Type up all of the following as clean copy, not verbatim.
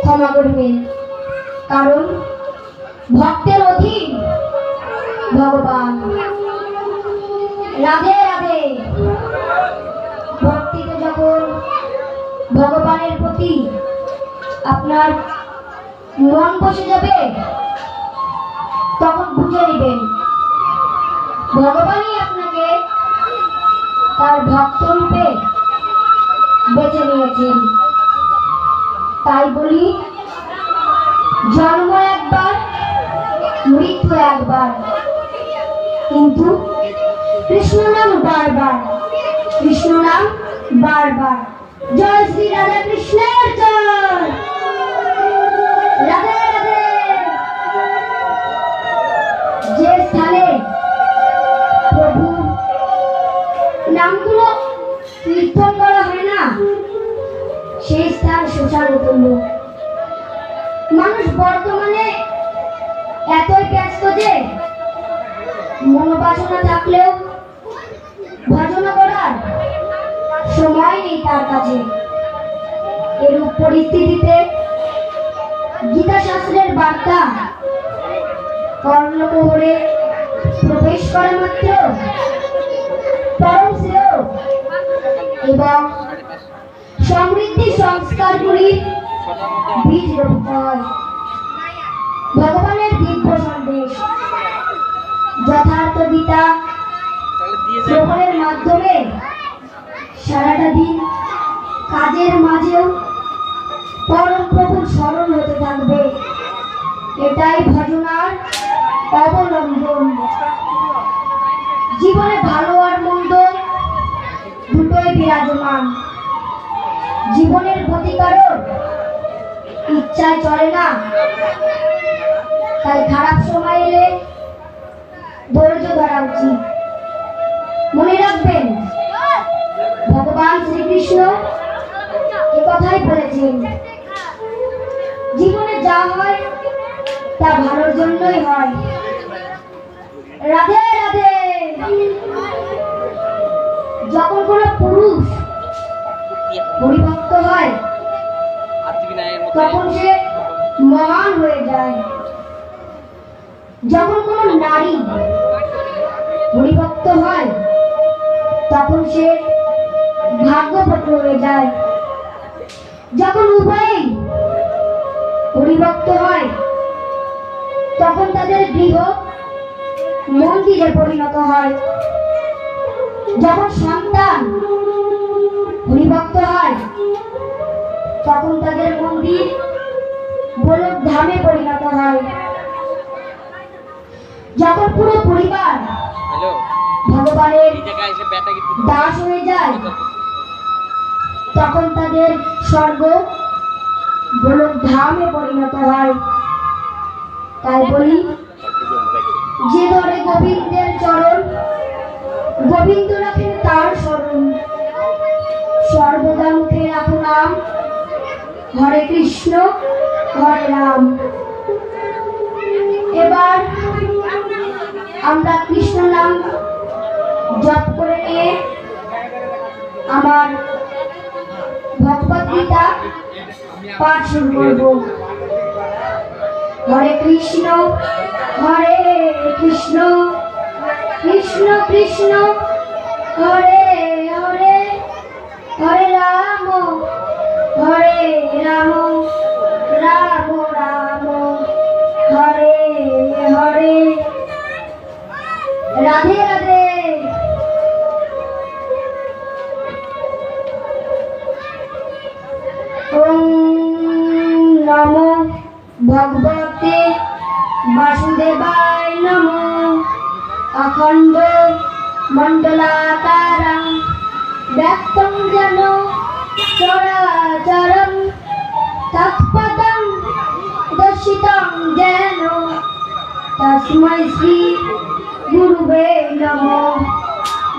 ক্ষমা করবেন, কারণ ভক্তের অধীন ভগবান। রাধে রাধে। ভক্তিতে যখন ভগবানের প্রতি আপনার মন বসে যাবে, তখন বুঝে নেবেন ভগবানই আপনাকে তার ভক্ত রূপে বেছে নিয়েছেন। তাই বলি, জন্ম একবার, মৃত্যু একবার, কিন্তু কৃষ্ণ নাম বারবার, কৃষ্ণ নাম বারবার। জয় শ্রী রাধা কৃষ্ণের জয়। রাধে রাধে। যে স্থানে প্রভু নামগুলো কীর্তন করা হয় না, সেই স্থান শ্মশান তুল্য। মানুষ বর্তমানে এতই ব্যস্ত যে মনোবাসনা থাকলেও ভজনা করার সময় নেই তার কাছে। এরূপ পরিস্থিতিতে গীতা শাস্ত্রের বার্তা কর্ণকুহরে প্রবেশ করা মাত্র পরম শ্রেয় এবং সমৃদ্ধি সংস্কারগুলি বীজ রোপিত হয়। ভগবানের দিব্য সন্দেশ যথার্থ গীতা শ্রবণের মাধ্যমে সারাটা দিন কাজের মাঝেও পরম প্রভুর স্মরণ হতে থাকবে। এটাই ভজনার অবলম্বন। জীবনে ভালো আর মন্দ দুটোই বিরাজমান। জীবনের গতি কারোর ইচ্ছায় চলে না, তাই খারাপ সময় এলে ধৈর্য ধরা উচিত। মনে রাখবেন, ভগবান শ্রীকৃষ্ণ এ কথাই বলেছেন, জীবনে যা হয় তা ভালোর জন্যই হয়। রাধে রাধে। যখন কোন পুরুষ পরিভক্ত হয়, তখন সে মহান হয়ে যায়। যখন কোন নারী পরিভক্ত হয়, তখন সে ভাগ্যবতী হয়ে যায়। যখন উভয়ই পরিভক্ত হয়, তখন তাদের গৃহ মন্দিরে পরিণত হয়। যখন সন্তান পরিভক্ত হয়, তখন তাদের মন্দির গোলক ধামে পরিণত হয়। যখন পুরো পরিবার ভগবানের দাস হয়ে যায়, তখন তাদের স্বর্গ গোলক ধামে পরিণত হয়। তাই বলি, যে ধরে গোবিন্দের চরণ, গোবিন্দ রাখেন তার স্মরণ। সর্বদা মুখে রাখো নাম, হরে কৃষ্ণ হরে রাম। এবার আমরা কৃষ্ণ নাম জপ করে নিয়ে আমার ভগবদ গীতা পাঠ শুরু করব। হরে কৃষ্ণ কৃষ্ণ কৃষ্ণ হরে হরে, হরে রাম রাম রাম হরে হরে। রাধে রাধে। ওম নমো ভগবতে বাসুদেবায় নমো। অখণ্ড মণ্ডলাকারং ব্যক্তং যেন চরাচরং তৎপদং দর্শিতং যেন। তস্मै শ্রী গুরুবে নমঃ।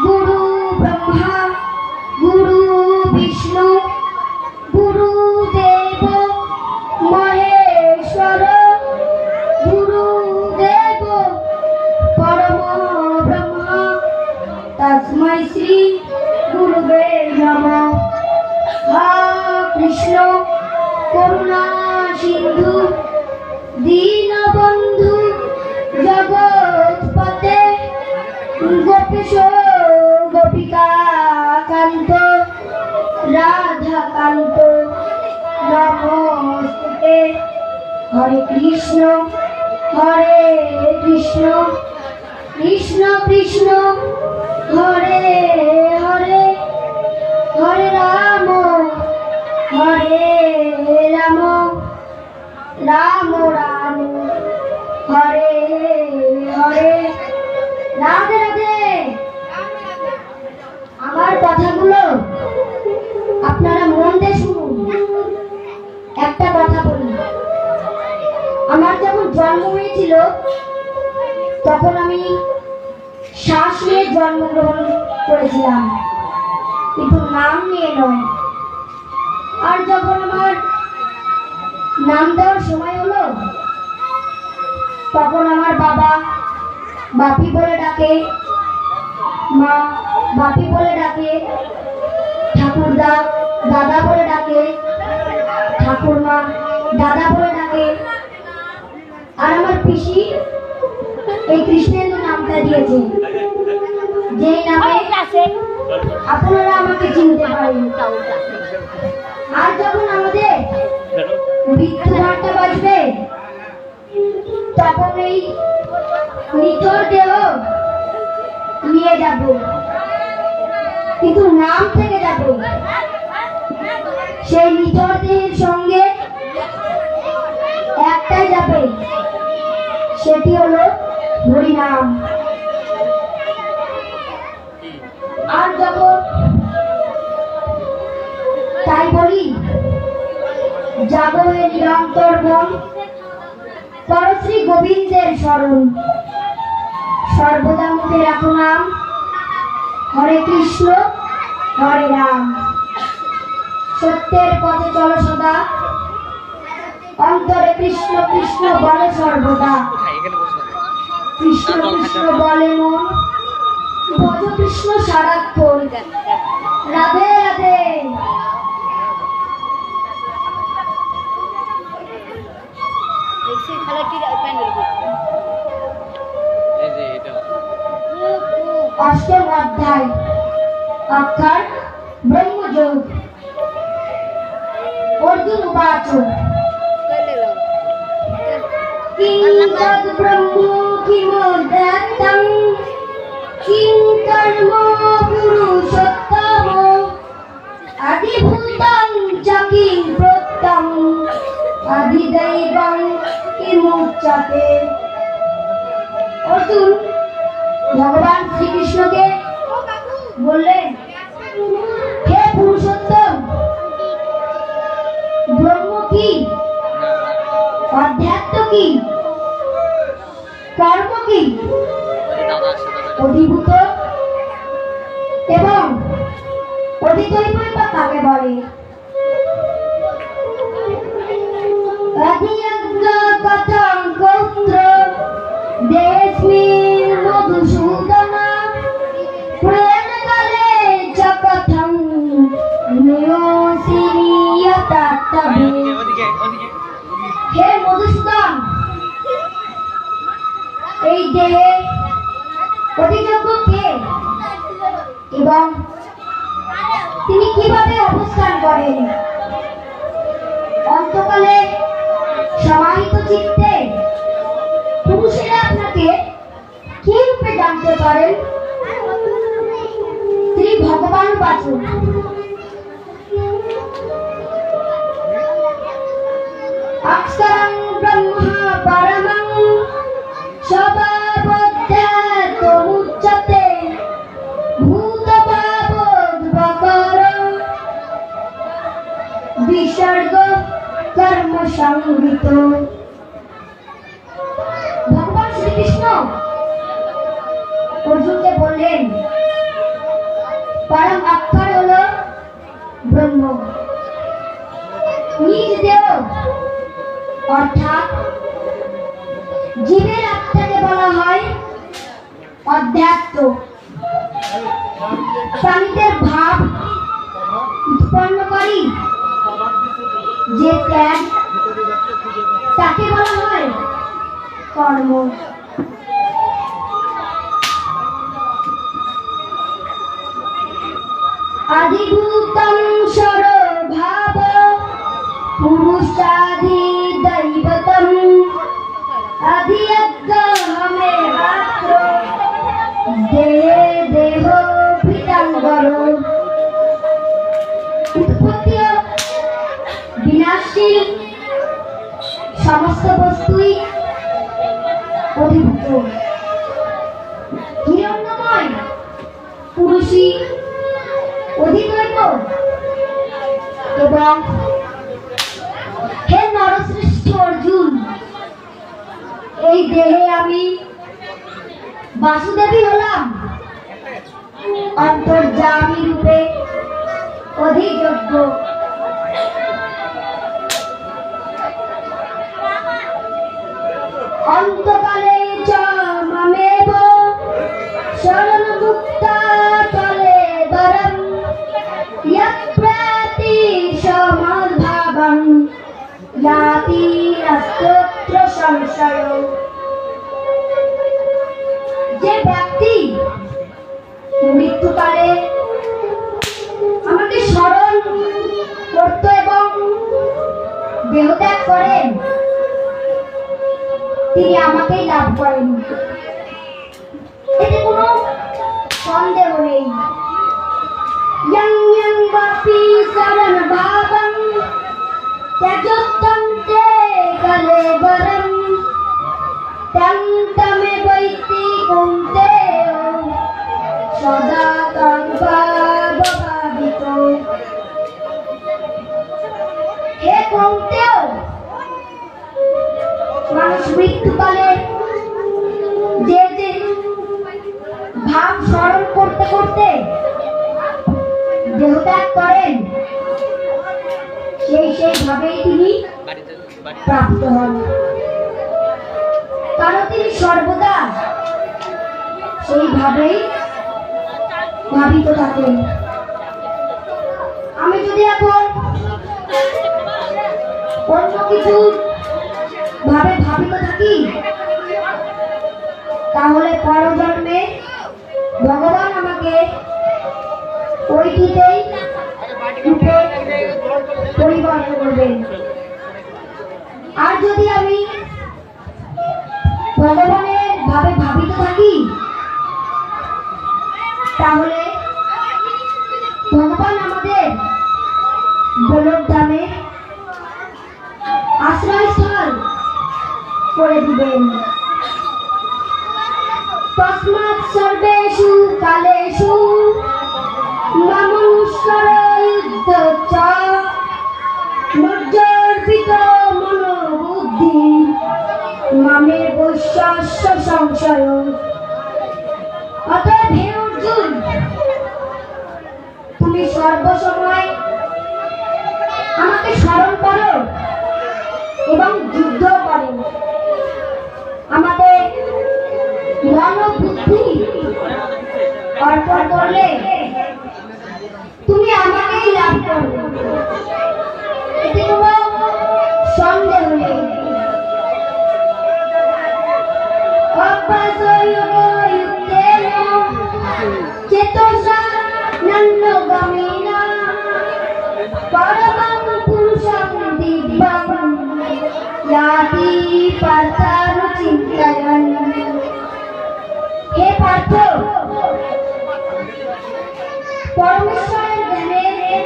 গুরু ব্রহ্মা গুরু বিষ্ণু গুরুদেব মহেশ্বর। গুরুদেব পরম ব্রহ্ম। তস্मै শ্রী গুরুবে নমঃ। কৃষ্ণ করুণা সিন্ধু দীনবন্ধু জগৎপতে গোপীশ গোপিকা কান্ত রাধাকান্ত নমস্তুতে। হরে কৃষ্ণ কৃষ্ণ কৃষ্ণ হরে হরে হরে রাম রাম রাম হরে হরে। রাধে রাধে। আমার কথাগুলো আপনারা মন দিয়ে শুনুন। একটা কথা বলি, আমার যখন জন্ম হয়েছিল তখন আমি শ্বাস নিয়ে জন্মগ্রহণ করেছিলাম, কিন্তু নাম নিয়ে নয়। আর যখন আমার নাম দেওয়ার সময় হলো তখন আমার বাবা বাপি বলে ডাকে, মা বাপি বলে ডাকে, ঠাকুরদা দাদা বলে ডাকে, ঠাকুরমা দাদা বলে ডাকে। আর আমার পিসি এই কৃষ্ণেন্দু নামটা দিয়েছে, যেই নামে আপনারা আমাকে চিনতে পারেন। আর যখন আমাদের মৃত্যু ঘন্টা বাজবে তখন এই নিথর দেহ নিয়ে যাব, কিন্তু নাম থেকে যাবে। সেই নিথর দেহের সঙ্গে একটাই যাবে, সেটি হলো হরিনাম। আর যখন তাই বলি, যাবো নিরন্তর মন পরশ্রী গোবিন্দের স্মরণ, সর্বদা মুখে রাখো নাম হরে কৃষ্ণ হরে রাম। সত্যের পথে চলো সদা, অন্তরে কৃষ্ণ কৃষ্ণ বলে সর্বদা। কৃষ্ণ কৃষ্ণ বলে মন, ভজ কৃষ্ণ সারাক্ষণ। রাধে রাধে। অষ্টম অধ্যায় অক্ষর ব্রহ্মযোগ। অর্জুন উবাচ কিং তদ ব্রহ্ম কিমোদ্যতং কিং কর্ম পুরুষোত্তম আদিভূতং চ কিং প্রত্যং আদিদৈবং কিমুচ্যতে। অর্জুন ভগবান শ্রীকৃষ্ণকে বললেন, হে পুরুষোত্তম, ব্রহ্ম কি, অধ্যাত্ম কি, কর্ম কি, অধিভূত এবং অধিদৈবই বা কাকে বলে? অধিয়জ্ঞ কথং গোত্র দেস্মিন মধুসূদন প্রয়াণকালে চ কথং নিয়োসিরিয়তাত্তবে। হে মধুসূদন, এই দেহে অধিযোগ্য কে এবং তিনি কিভাবে অবস্থান করেন? অন্তকালে সমাহিত চিত্তে পুরুষেরা আপনাকে কি রূপে জানতে পারেন? শ্রী ভগবান বাচন অক্ষরং ব্রহ্মা পরমং স্বভাবোদ্যতমুচ্যতে ভূতভাবোদ্ভকরং বিসর্গ কর্ম সংগীত। ভগবান শ্রীকৃষ্ণ অর্জুনকে বললেন, পরম অক্ষর হলো ব্রহ্ম। নিজ দেহ অর্থাৎ জীবের আত্মাকে বলা হয় অধ্যাত্ম। প্রাণীদের ভাব উৎপন্নকারী যে ত্যাগ কর্ম। আদিভূতং সর্বভাব পুরুষাদি দৈবতম আদিয়জ্ঞহমে মাত্র দেহে দেহ পিতাম্বর। উৎপত্তি বিনাশশীল, সমস্ত বস্তুই অধিভূত, হিরণ্যময় পুরুষই অধিদৈব। এবং হে নরশ্রেষ্ঠ অর্জুন, এই দেহে আমি বাসুদেবী হলাম অন্তর্যামী রূপে অধিযোগ্য। অন্তকালে চ মামেব শরণমুক্তা কলেবরম ইয়ৎপ্রাতি সমদ্ভাবং याति नस्तोत्र সংশয়। যে ব্যক্তি মৃত্যুকালে আমাকে স্মরণ করত এবং দেহত্যাগ করেন, তিনি আমাকেই লাভ করেন, এতে কোনো সন্দেহ নেই। यं यं वापि शरण भावं त्यजोत्तं ते कलेवरं तं तमेवैति कौन्तेय सदा तं भावभावितो। হে কৌন্তেয়, মানুষ মৃত্যুকালে যে যে ভাব স্মরণ করতে করতে দেহত্যাগ করেন, সেইভাবেই তিনি প্রাপ্ত হন, কারণ তিনি সর্বদা সেইভাবেই ভাবিত থাকেন। আমি যদি এখন অন্য কিছু ভাবে ভাবিত থাকি, তাহলে পরজন্মে ভগবান আমাকে ওইটিতেই পরিবর্তন করবেন। আর যদি আমি ভগবানের ভাবে ভাবিত থাকি, তাহলে ভগবান আমাদের গোলকধামে আশ্রয়স্থল করে দিবেন। তস্মাৎ সর্বেষু কালেষু মামনুষ্করয়ুদ্ধ মজ্জর্পিত মনোবুদ্ধি মামে বৈশ্বাস্য সংশয়। অতএব হে অর্জুন, তুমি সর্বসময় আমাকে স্মরণ করো এবং যুদ্ধ করো। আমাদের মন ও বুদ্ধি অর্পণ করলে তুমি আমাকেই লাভ করবে, এতে কোনো সন্দেহ নেই। চেতসা নন্দগামিনা পরমং পুরুষং দিব্যং याति पार्थानुचिन्तयन्। হে পার্থ, পরমেশ্বরের জ্ঞানের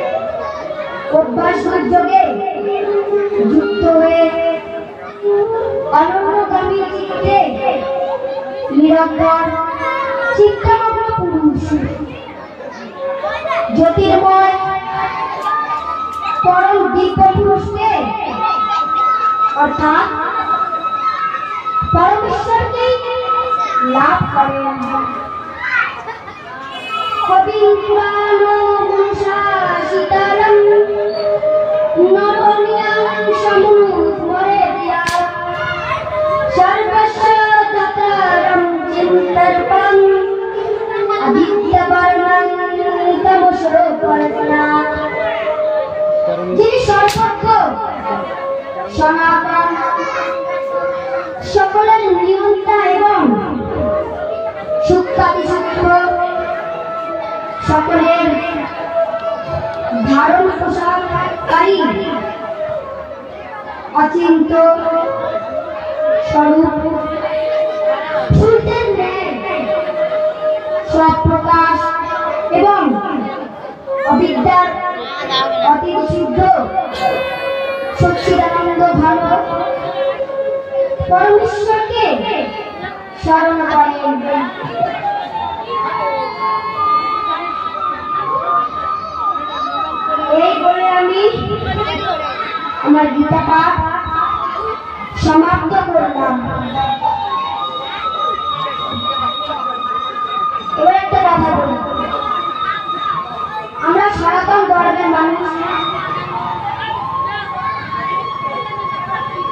অভ্যাস যোগে যুক্ত হয়ে অনন্যগামী চিত্তে নিরন্তর চিন্তামগ্ন পুরুষ জ্যোতির্ময় পরম দিব্য পুরুষকে অর্থাৎ পরমেশ্বরকেই লাভ করেন। কবিন্দ্রানো মুষাশিতারং নবনিয়াং সমুদ্মরেদ্যা সর্বস্য ততারং চিন্তর্পং আদিত্যবর্ণং তমসোপর্ণা। যিনি সর্বজ্ঞ, সনাতন, সকলের নিয়ন্ত্রণ এবং সূক্ষ্মাতি সূক্ষ্ম সকলের ধারণ পোষাককারী অচিন্ত স্বরূপ সূর্যের ন্যায় সব প্রকাশ এবং অবিদ্যার অতীত সিদ্ধ সচ্চিদানন্দ ঘন পরমেশ্বরকে স্মরণ করেন। এই বলে আমি আমার গীতা পাঠ সমাপ্ত করলাম। এবার একটা কথা বলি, আমরা সনাতন ধর্মের মানুষ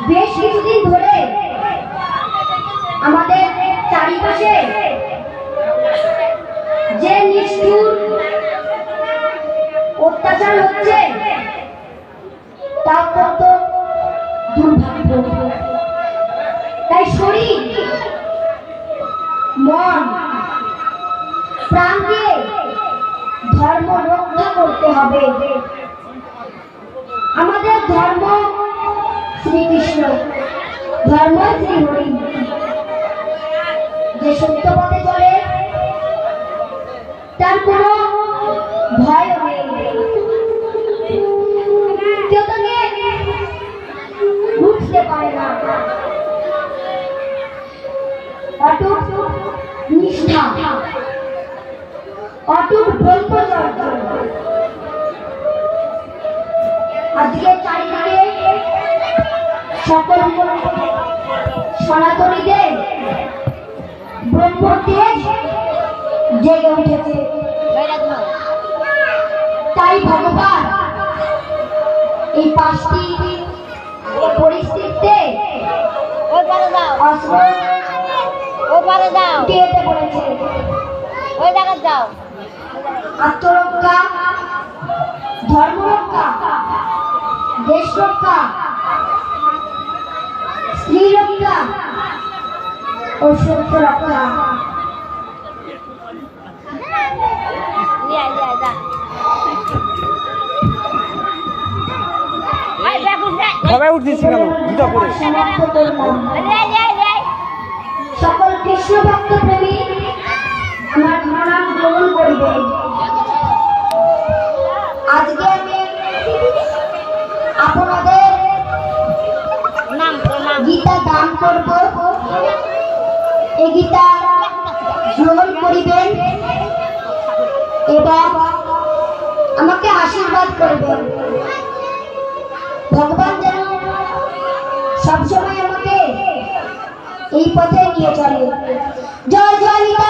বেশ কিছুদিন ধরে আমাদের চারিপাশে যে নিষ্ঠুর অত্যাচার হচ্ছে তা অত্যন্ত দুর্ভাগ্য। তাই শরীর মন প্রাণকে ধর্ম রক্ষা করতে হবে। আমাদের ধর্ম শ্রীকৃষ্ণ, ধর্ম শ্রীহরি। যে সত্য পথে চলে তার কোনো ভয় নেই, কেউ তাকে বুঝতে পারে না। অটুট নিষ্ঠা, অটুট ব্রহ্মচর্য। আজকে চারিদিকে সকল সনাতনীদের ব্রহ্মতেজ জেগে উঠেছে। তাই ভগবান এই 5টি পরিস্থিতিতে আত্মরক্ষা, ধর্মরক্ষা, দেশ রক্ষা, স্ত্রী রক্ষা ও সত্য রক্ষা। সবাই উঠতেছি কেন জুতা পরে? সকল কৃষ্ণ ভক্ত প্রেমী আমার নাম গ্রহণ করিবে। আজকে আমি আপনাদের গীতা দান করব। এই গীতা গ্রহণ করিবেন এবং আমাকে আশীর্বাদ করবেন। ভগবান যেন সবসময় আমাকে এই পথে নিয়ে চলে। জয় জয় গীতা।